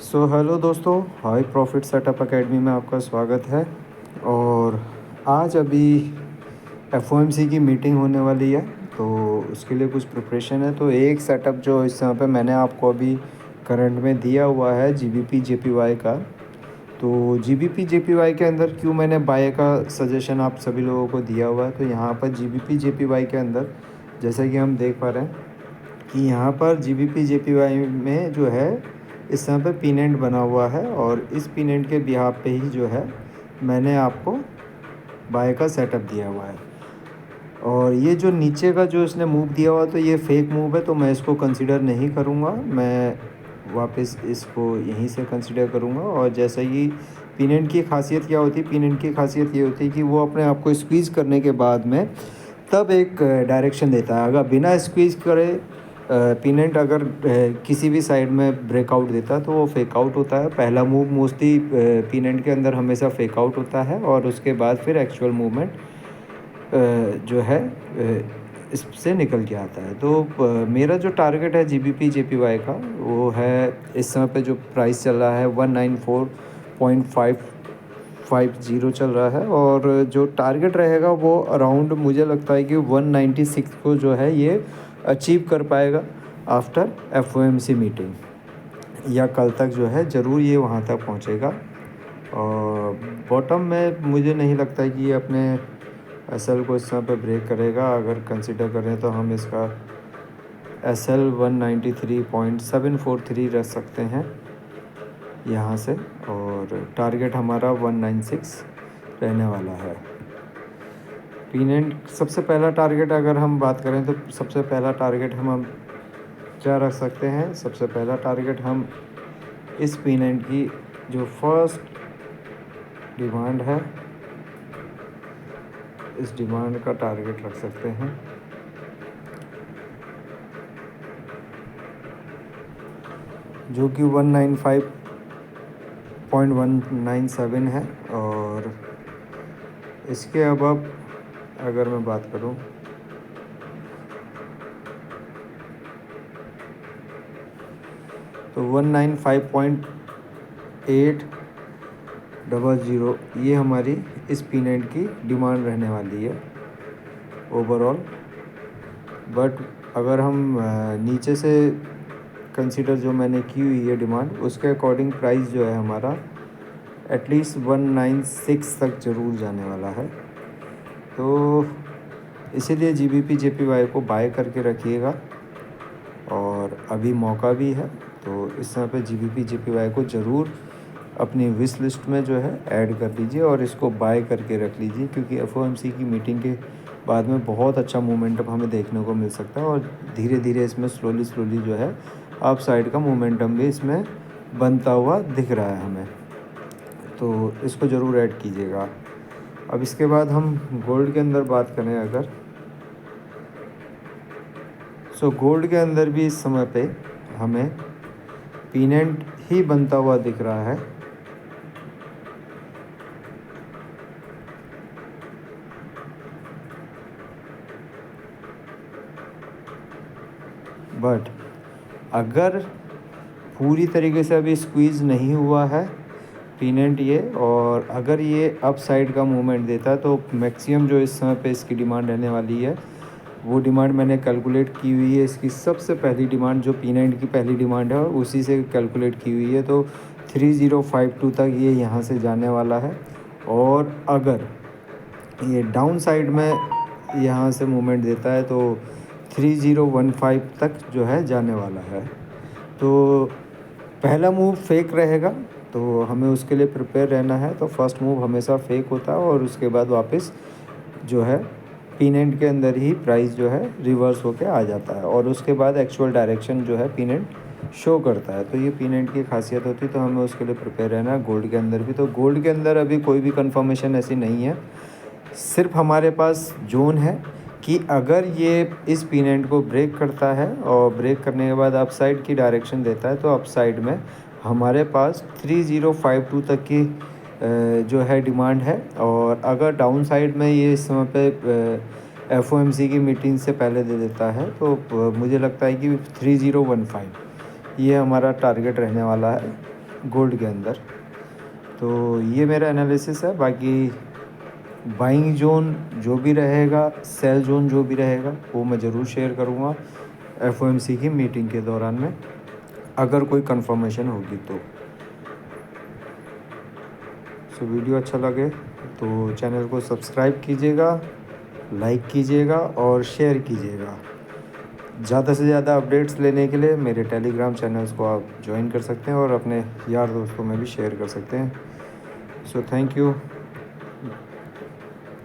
Hello दोस्तों, high profit setup academy में आपका स्वागत है। और आज अभी एफओएमसी की मीटिंग होने वाली है, तो उसके लिए कुछ प्रिपरेशन है। तो एक सेटअप जो इस समय पे मैंने आपको अभी करंट में दिया हुआ है जीबीपी जेपीवाई का। तो जीबीपी जेपीवाई के अंदर क्यों मैंने बाय का सजेशन आप सभी लोगों को दिया हुआ है, तो यहाँ पर जीबीपी जेपीवाई के अंदर जैसा कि हम देख पा रहे हैं कि यहाँ पर जीबीपी जेपीवाई में जो है इस समय पे पिनेंट बना हुआ है, और इस पिनेंट के बिहाफ पे ही जो है मैंने आपको बाय का सेटअप दिया हुआ है। और ये जो नीचे का जो इसने मूव दिया हुआ, तो ये फेक मूव है, तो मैं इसको कंसीडर नहीं करूँगा। मैं वापस इसको यहीं से कंसीडर करूँगा। और जैसा कि पिनेंट की खासियत क्या होती है, पिनेंट की खासियत ये होती है कि वो अपने आप को स्क्वीज़ करने के बाद में तब एक डायरेक्शन देता है। अगर बिना स्क्वीज़ करे पिनेंट अगर किसी भी साइड में ब्रेकआउट देता है तो वो फेक आउट होता है। पहला मूव मोस्टली पिनेंट के अंदर हमेशा फेक आउट होता है, और उसके बाद फिर एक्चुअल मूवमेंट जो है इससे निकल के आता है। तो मेरा जो टारगेट है जीबीपी जेपीवाई का, वो है इस समय पे जो प्राइस चल रहा है 194.550 चल रहा है। और जो टारगेट रहेगा वो अराउंड मुझे लगता है कि 196 को जो है ये अचीव कर पाएगा आफ्टर एफओएमसी मीटिंग, या कल तक जो है ज़रूर ये वहाँ तक पहुँचेगा। और बॉटम में मुझे नहीं लगता है कि ये अपने एसएल को इस समय पे ब्रेक करेगा। अगर कंसिडर करें तो हम इसका एसएल 193.743 रख सकते हैं यहाँ से, और टारगेट हमारा 196 रहने वाला है। पिनेंट सबसे पहला टारगेट अगर हम बात करें तो सबसे पहला टारगेट हम क्या रख सकते हैं। सबसे पहला टारगेट हम इस पिनेंट की जो फर्स्ट डिमांड है, इस डिमांड का टारगेट रख सकते हैं, जो कि 195.197 है। और इसके अब अगर मैं बात करूं तो 195.800 ये हमारी इस पिनेंट की डिमांड रहने वाली है ओवरऑल। बट अगर हम नीचे से कंसीडर जो मैंने की हुई है डिमांड, उसके अकॉर्डिंग प्राइस जो है हमारा एटलीस्ट 196 तक ज़रूर जाने वाला है। तो इसीलिए जीबीपी जेपीवाई को बाय करके रखिएगा, और अभी मौका भी है। तो इस समय पे जीबीपी जेपीवाई को ज़रूर अपनी विश लिस्ट में जो है ऐड कर लीजिए और इसको बाय करके रख लीजिए, क्योंकि एफओएमसी की मीटिंग के बाद में बहुत अच्छा मोमेंटम हमें देखने को मिल सकता है। और धीरे धीरे इसमें स्लोली जो है अप साइड का मोमेंटम भी इसमें बनता हुआ दिख रहा है हमें, तो इसको ज़रूर ऐड कीजिएगा। अब इसके बाद हम गोल्ड के अंदर बात करें अगर, गोल्ड के अंदर भी इस समय पे हमें पिनेंट ही बनता हुआ दिख रहा है। बट अगर पूरी तरीके से अभी स्क्वीज़ नहीं हुआ है पिनेंट ये, और अगर ये अप साइड का मूवमेंट देता है, तो मैक्सिमम जो इस समय पे इसकी डिमांड रहने वाली है, वो डिमांड मैंने कैलकुलेट की हुई है। इसकी सबसे पहली डिमांड जो पिनेंट की पहली डिमांड है उसी से कैलकुलेट की हुई है, तो 3052 तक ये यहाँ से जाने वाला है। और अगर ये डाउन साइड में यहाँ से मूवमेंट देता है तो 3015 तक जो है जाने वाला है। तो पहला मूव फेक रहेगा, तो हमें उसके लिए प्रिपेयर रहना है। तो फर्स्ट मूव हमेशा फेक होता है, और उसके बाद वापस जो है पिनेंट के अंदर ही प्राइस जो है रिवर्स होके आ जाता है, और उसके बाद एक्चुअल डायरेक्शन जो है पिनेंट शो करता है। तो ये पिनेंट की खासियत होती है, तो हमें उसके लिए प्रिपेयर रहना है। गोल्ड के अंदर भी, तो गोल्ड के अंदर अभी कोई भी कंफर्मेशन ऐसी नहीं है, सिर्फ हमारे पास जोन है कि अगर ये इस पिनेंट को ब्रेक करता है और ब्रेक करने के बाद अपसाइड की डायरेक्शन देता है, तो अपसाइड में हमारे पास 3052 तक की जो है डिमांड है। और अगर डाउन साइड में ये इस समय पे एफओएमसी की मीटिंग से पहले दे देता है, तो मुझे लगता है कि 3015 ये हमारा टारगेट रहने वाला है। गोल्ड के अंदर। तो ये मेरा एनालिसिस है। बाकी बाइंग जोन जो भी रहेगा, सेल जोन जो भी रहेगा, वो मैं ज़रूर शेयर करूँगा एफओएमसी की मीटिंग के दौरान में, अगर कोई कंफर्मेशन होगी तो। सो वीडियो अच्छा लगे तो चैनल को सब्सक्राइब कीजिएगा, लाइक कीजिएगा और शेयर कीजिएगा। ज़्यादा से ज़्यादा अपडेट्स लेने के लिए मेरे टेलीग्राम चैनल्स को आप ज्वाइन कर सकते हैं और अपने यार दोस्तों में भी शेयर कर सकते हैं। So thank you.